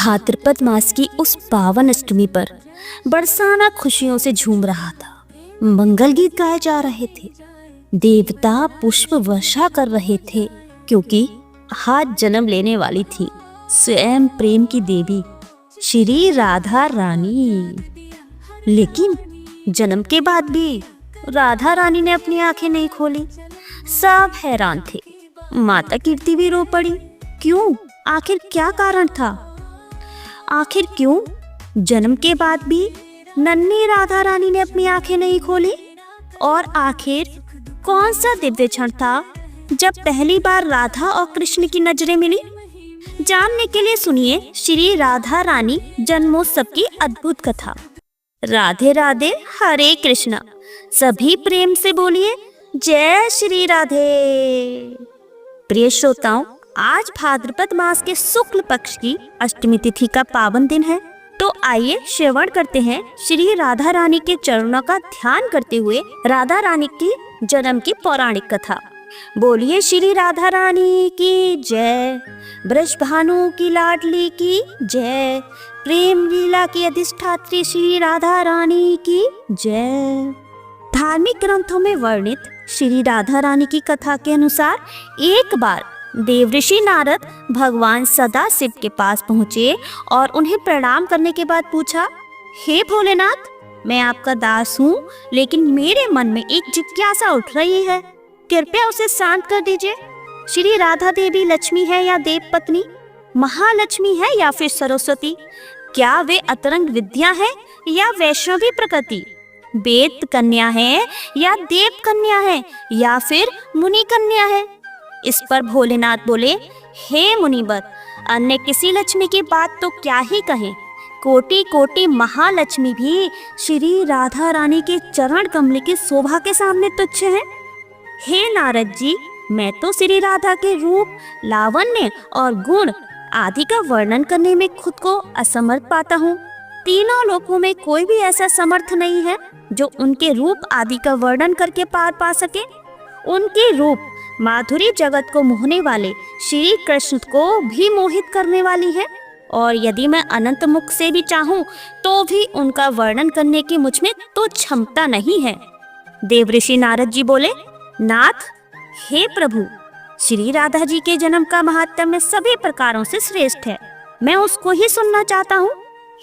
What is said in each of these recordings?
भाद्रपद मास की उस पावन अष्टमी पर बरसाना खुशियों से झूम रहा था। मंगल गीत गाए जा रहे थे, देवता पुष्प वर्षा कर रहे थे, क्योंकि आज जन्म लेने वाली थी स्वयं प्रेम की देवी श्री राधा रानी। लेकिन जन्म के बाद भी राधा रानी ने अपनी आंखें नहीं खोली। सब हैरान थे। माता कीर्ति भी रो पड़ी। क्यों? आखिर क्या कारण था? आखिर क्यों जन्म के बाद भी नन्ही राधा रानी ने अपनी आंखें नहीं खोली? और आखिर कौन सा दिव्य क्षण था जब पहली बार राधा और कृष्ण की नजरें मिली? जानने के लिए सुनिए श्री राधा रानी जन्मोत्सव की अद्भुत कथा। राधे राधे, हरे कृष्णा। सभी प्रेम से बोलिए जय श्री राधे। प्रिय श्रोताओं, आज भाद्रपद मास के शुक्ल पक्ष की अष्टमी तिथि का पावन दिन है। तो आइए श्रवण करते हैं श्री राधा रानी के चरणों का ध्यान करते हुए राधा रानी की जन्म की पौराणिक कथा। बोलिए श्री राधा रानी की जय, ब्रज भानु की लाडली की जय, प्रेम लीला की अधिष्ठात्री श्री राधा रानी की जय। धार्मिक ग्रंथों में वर्णित श्री राधा रानी की कथा के अनुसार एक बार देवऋषि नारद भगवान सदाशिव के पास पहुँचे और उन्हें प्रणाम करने के बाद पूछा, हे भोलेनाथ, मैं आपका दास हूँ, लेकिन मेरे मन में एक जिज्ञासा उठ रही है, कृपया उसे शांत कर दीजिए। श्री राधा देवी लक्ष्मी है या देव पत्नी, महालक्ष्मी है या फिर सरस्वती? क्या वे अतरंग विद्या है या वैष्णवी प्रकृति? वेद कन्या है या देव कन्या है या फिर मुनि कन्या है? इस पर भोलेनाथ बोले, हे मुनिवर, अन्य किसी लक्ष्मी की बात तो क्या ही कहें, कोटि कोटि महालक्ष्मी भी श्री राधा रानी के चरण कमल की शोभा के सामने तुच्छ है। हे नारद जी, मैं तो श्री राधा के रूप, लावण्य और गुण आदि का वर्णन करने में खुद को असमर्थ पाता हूँ। तीनों लोकों में कोई भी ऐसा समर्थ नहीं है जो उनके रूप आदि का वर्णन करके पार पा सके। उनके रूप माधुरी जगत को मोहने वाले श्री कृष्ण को भी मोहित करने वाली है, और यदि मैं अनंत मुख से भी चाहूँ तो भी उनका वर्णन करने की मुझ में तो क्षमता नहीं है। देवऋषि नारद जी बोले, नाथ, हे प्रभु, श्री राधा जी के जन्म का महात्म्य सभी प्रकारों से श्रेष्ठ है, मैं उसको ही सुनना चाहता हूँ।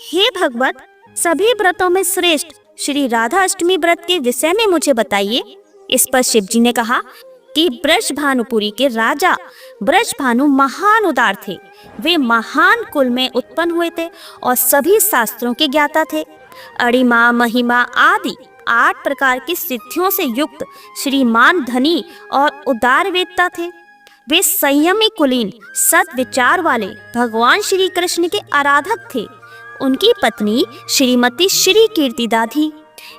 हे भगवत, सभी व्रतों में श्रेष्ठ श्री राधा अष्टमी व्रत के विषय में मुझे बताइए। इस पर शिव जी ने कहा कि ब्रज भानुपुरी के राजा ब्रज भानु महान उदार थे। वे महान कुल में उत्पन्न हुए थे और सभी शास्त्रों के ज्ञाता थे। अरिमा, महिमा आदि 8 प्रकार की सिद्धियों से युक्त श्रीमान धनी और उदार वेदता थे। वे संयमी, कुलीन, सद्विचार वाले भगवान श्री कृष्ण के आराधक थे। उनकी पत्नी श्रीमती श्री कीर्तिदा थी।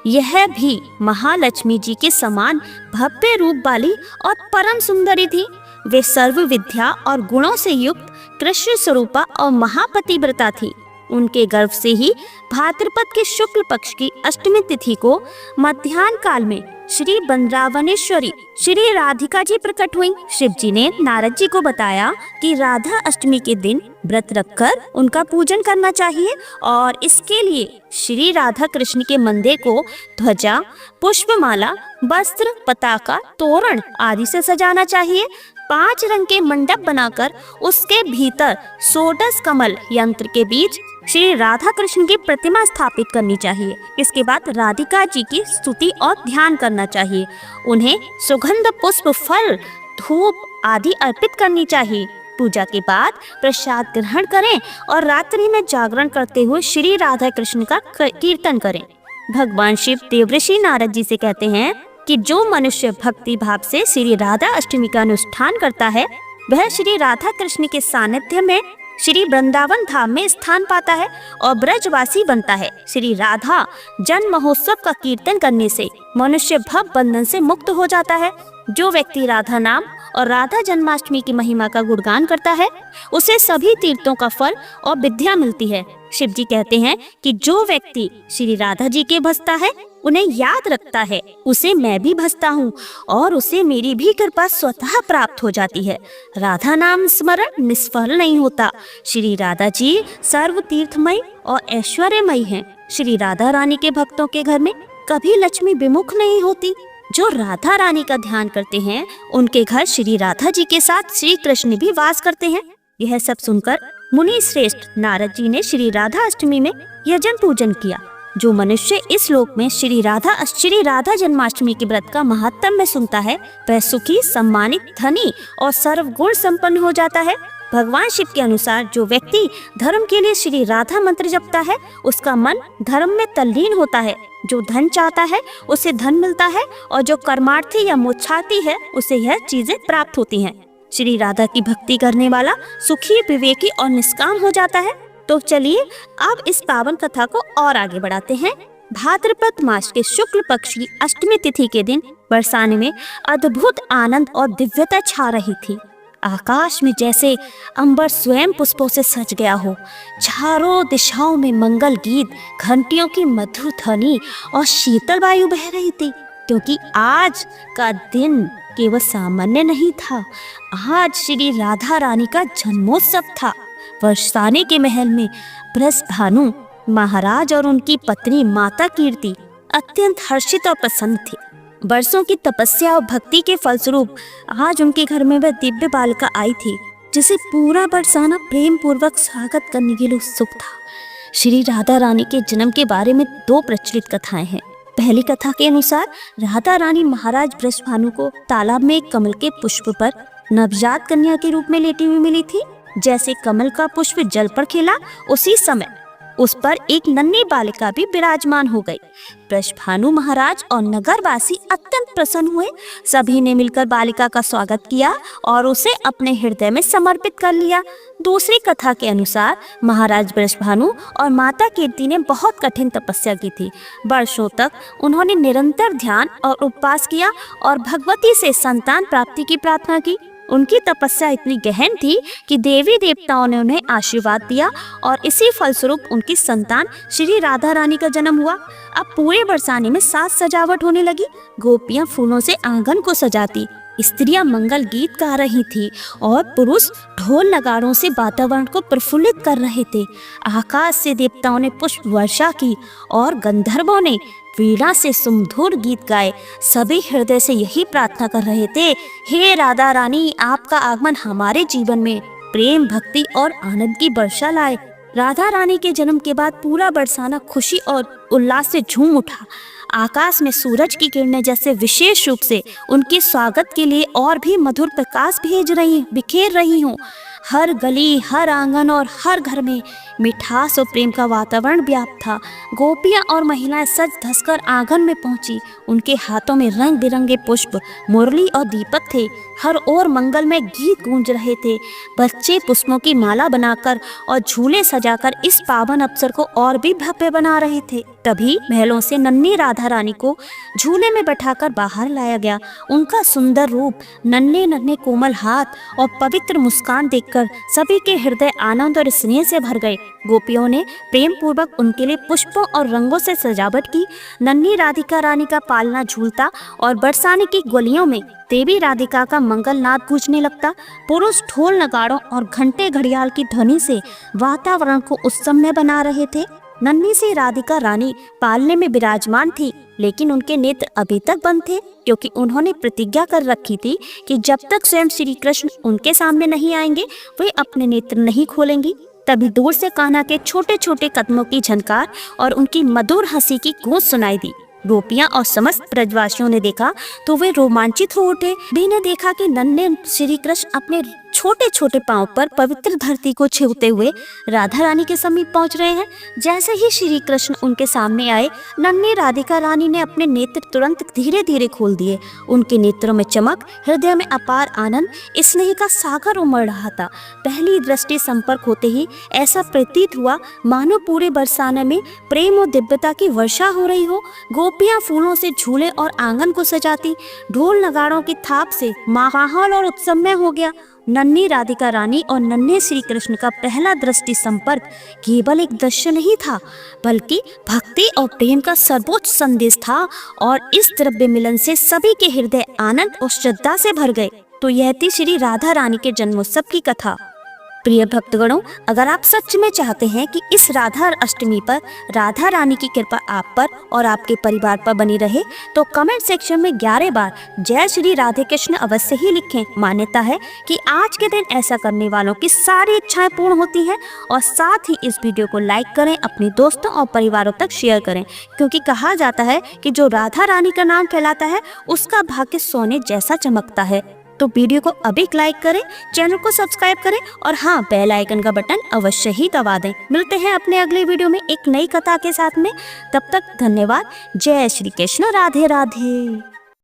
यह भी महालक्ष्मी जी के समान भव्य रूप वाली और परम सुंदरी थी। वे सर्व विद्या और गुणों से युक्त कृष्ण स्वरूपा और महापतिव्रता थी। उनके गर्भ से ही भाद्रपद के शुक्ल पक्ष की अष्टमी तिथि को मध्याह्न काल में श्री वृंदावनेश्वरी श्री राधिका जी प्रकट हुई। शिव जी ने नारद जी को बताया कि राधा अष्टमी के दिन व्रत रखकर उनका पूजन करना चाहिए और इसके लिए श्री राधा कृष्ण के मंदिर को ध्वजा, पुष्पमाला, वस्त्र, पताका, तोरण आदि से सजाना चाहिए। 5 रंग के मंडप बनाकर उसके भीतर षोडश कमल यंत्र के बीच श्री राधा कृष्ण की प्रतिमा स्थापित करनी चाहिए। इसके बाद राधिका जी की स्तुति और ध्यान करना चाहिए। उन्हें सुगंध, पुष्प, फल, धूप आदि अर्पित करनी चाहिए। पूजा के बाद प्रसाद ग्रहण करें और रात्रि में जागरण करते हुए श्री राधा कृष्ण का कीर्तन करें। भगवान शिव देवऋषि नारद जी से कहते हैं कि जो मनुष्य भक्ति भाव से श्री राधा अष्टमी का अनुष्ठान करता है, वह श्री राधा कृष्ण के सानिध्य में श्री वृंदावन धाम में स्थान पाता है और ब्रजवासी बनता है। श्री राधा जन्म महोत्सव का कीर्तन करने से मनुष्य भव बंधन से मुक्त हो जाता है। जो व्यक्ति राधा नाम और राधा जन्माष्टमी की महिमा का गुणगान करता है, उसे सभी तीर्थों का फल और विद्या मिलती है। शिव जी कहते हैं कि जो व्यक्ति श्री राधा जी के भजता है, उन्हें याद रखता है उसे मैं भी भजता हूँ और उसे मेरी भी कृपा स्वतः प्राप्त हो जाती है। राधा नाम स्मरण निष्फल नहीं होता। श्री राधा जी सर्व तीर्थमय और ऐश्वर्यमय हैं। श्री राधा रानी के भक्तों के घर में कभी लक्ष्मी विमुख नहीं होती। जो राधा रानी का ध्यान करते हैं उनके घर श्री राधा जी के साथ श्री कृष्ण भी वास करते हैं। यह सब सुनकर मुनि श्रेष्ठ नारद जी ने श्री राधा अष्टमी में यजन पूजन किया। जो मनुष्य इस लोक में श्री राधा जन्माष्टमी के व्रत का महात्म्य सुनता है वह सुखी, सम्मानित, धनी और सर्वगुण संपन्न हो जाता है। भगवान शिव के अनुसार जो व्यक्ति धर्म के लिए श्री राधा मंत्र जपता है उसका मन धर्म में तल्लीन होता है। जो धन चाहता है उसे धन मिलता है और जो कर्मार्थी या मोक्षार्थी है उसे यह चीजें प्राप्त होती हैं। श्री राधा की भक्ति करने वाला सुखी, विवेकी और निष्काम हो जाता है। तो चलिए अब इस पावन कथा को और आगे बढ़ाते हैं। भाद्रपद मास के शुक्ल पक्ष की अष्टमी तिथि के दिन बरसाने में अद्भुत आनंद और दिव्यता छा रही थी। आकाश में जैसे अंबर स्वयं पुष्पों से सज गया हो। चारों दिशाओं में मंगल गीत, घंटियों की मधुर ध्वनि और शीतल वायु बह रही थी, क्योंकि आज का दिन केवल सामान्य नहीं था। आज श्री राधा रानी का जन्मोत्सव था। बरसाने के महल में बृषभानु महाराज और उनकी पत्नी माता कीर्ति अत्यंत हर्षित और प्रसन्न थे। वर्षों की तपस्या और भक्ति के फलस्वरूप आज उनके घर में वह दिव्य बालिका आई थी जिसे पूरा बरसाना प्रेम पूर्वक स्वागत करने के लिए उत्सुक था। श्री राधा रानी के जन्म के बारे में दो प्रचलित कथाएं हैं। पहली कथा के अनुसार राधा रानी महाराज बृषभानु को तालाब में एक कमल के पुष्प पर नवजात कन्या के रूप में लेटी हुई मिली थी। जैसे कमल का पुष्प जल पर खिला उसी समय उस पर एक नन्ही बालिका भी विराजमान हो गई। बृषभानु महाराज और नगरवासी अत्यंत प्रसन्न हुए। सभी ने मिलकर बालिका का स्वागत किया और उसे अपने हृदय में समर्पित कर लिया। दूसरी कथा के अनुसार महाराज बृषभानु और माता कीर्ति ने बहुत कठिन तपस्या की थी। वर्षों तक उन्होंने निरंतर ध्यान और उपवास किया और भगवती से संतान प्राप्ति की प्रार्थना की। उनकी तपस्या इतनी गहन थी कि देवी देवताओं ने उन्हें आशीर्वाद दिया और इसी फलस्वरूप उनकी संतान श्री राधा रानी का जन्म हुआ। अब पूरे बरसाने में साज सजावट होने लगी। गोपियां फूलों से आंगन को सजाती, स्त्रियां मंगल गीत गा रही थी और पुरुष ढोल नगाड़ों से वातावरण को प्रफुल्लित कर रहे थे। आकाश से देवताओं ने पुष्प वर्षा की और गंधर्वों ने वीणा से सुमधुर गीत गाए। सभी हृदय से यही प्रार्थना कर रहे थे, हे राधा रानी, आपका आगमन हमारे जीवन में प्रेम, भक्ति और आनंद की वर्षा लाए। राधा रानी के जन्म के बाद पूरा बरसाना खुशी और उल्लास से झूम उठा। आकाश में सूरज की किरणें जैसे विशेष रूप से उनके स्वागत के लिए और भी मधुर प्रकाश बिखेर रही हूँ। हर गली, हर आंगन और हर घर में मिठास और प्रेम का वातावरण व्याप्त था। गोपियां और महिलाएं सज धस कर आंगन में पहुंची। उनके हाथों में रंग बिरंगे पुष्प, मुरली और दीपक थे। हर ओर मंगलमय गीत गूंज रहे थे। बच्चे पुष्पों की माला बनाकर और झूले सजाकर इस पावन अवसर को और भी भव्य बना रहे थे। तभी महलों से नन्ही राधा रानी को झूले में बैठाकर बाहर लाया गया। उनका सुंदर रूप, नन्हे नन्हे कोमल हाथ और पवित्र मुस्कान देखकर सभी के हृदय आनंद और स्नेह से भर गए। गोपियों ने प्रेम पूर्वक उनके लिए पुष्पों और रंगों से सजावट की। नन्ही राधिका रानी का पालना झूलता और बरसाने की गलियों में देवी राधिका का मंगल नाद गूंजने लगता। पुरुष ढोल नगाड़ों और घंटे घड़ियाल की ध्वनि से वातावरण को उत्सवमय बना रहे थे। नन्ही सी राधिका रानी पालने में विराजमान थी, लेकिन उनके नेत्र अभी तक बंद थे, क्योंकि उन्होंने प्रतिज्ञा कर रखी थी कि जब तक स्वयं श्री कृष्ण उनके सामने नहीं आएंगे वे अपने नेत्र नहीं खोलेंगी। तभी दूर से कान्हा के छोटे छोटे कदमों की झनकार और उनकी मधुर हंसी की गूंज सुनाई दी। गोपियां और समस्त ब्रजवासियों ने देखा तो वे रोमांचित हो उठे। भी ने देखा कि नन्हे श्री कृष्ण अपने छोटे छोटे पांव पर पवित्र धरती को छूते हुए राधा रानी के समीप पहुंच रहे हैं। जैसे ही श्री कृष्ण उनके सामने आए, नन्ही राधिका रानी ने अपने नेत्र तुरंत धीरे धीरे खोल दिए। उनके नेत्रों में चमक, हृदय में अपार आनंद, स्नेह का सागर उमड़ रहा था। पहली दृष्टि संपर्क होते ही ऐसा प्रतीत हुआ मानो पूरे बरसाने में प्रेम और दिव्यता की वर्षा हो रही हो। गोपियां फूलों से झूले और आंगन को सजाती, ढोल नगाड़ों की थाप से माहौल और उत्सवमय हो गया। नन्ही राधिका रानी और नन्हे श्री कृष्ण का पहला दृष्टि संपर्क केवल एक दृश्य नहीं था, बल्कि भक्ति और प्रेम का सर्वोच्च संदेश था। और इस द्रव्य मिलन से सभी के हृदय आनंद और श्रद्धा से भर गए। तो यह थी श्री राधा रानी के जन्मोत्सव की कथा। प्रिय भक्तगणों, अगर आप सच में चाहते हैं कि इस राधा अष्टमी पर राधा रानी की कृपा आप पर और आपके परिवार पर बनी रहे, तो कमेंट सेक्शन में 11 बार जय श्री राधे कृष्ण अवश्य ही लिखें। मान्यता है कि आज के दिन ऐसा करने वालों की सारी इच्छाएं पूर्ण होती हैं। और साथ ही इस वीडियो को लाइक करें, अपने दोस्तों और परिवारों तक शेयर करें, क्योंकि कहा जाता है कि जो राधा रानी का नाम फैलाता है उसका भाग्य सोने जैसा चमकता है। तो वीडियो को अभी लाइक करें, चैनल को सब्सक्राइब करें और हाँ, बेल आइकन का बटन अवश्य ही दबा दें। मिलते हैं अपने अगले वीडियो में एक नई कथा के साथ में। तब तक धन्यवाद। जय श्री कृष्ण। राधे राधे।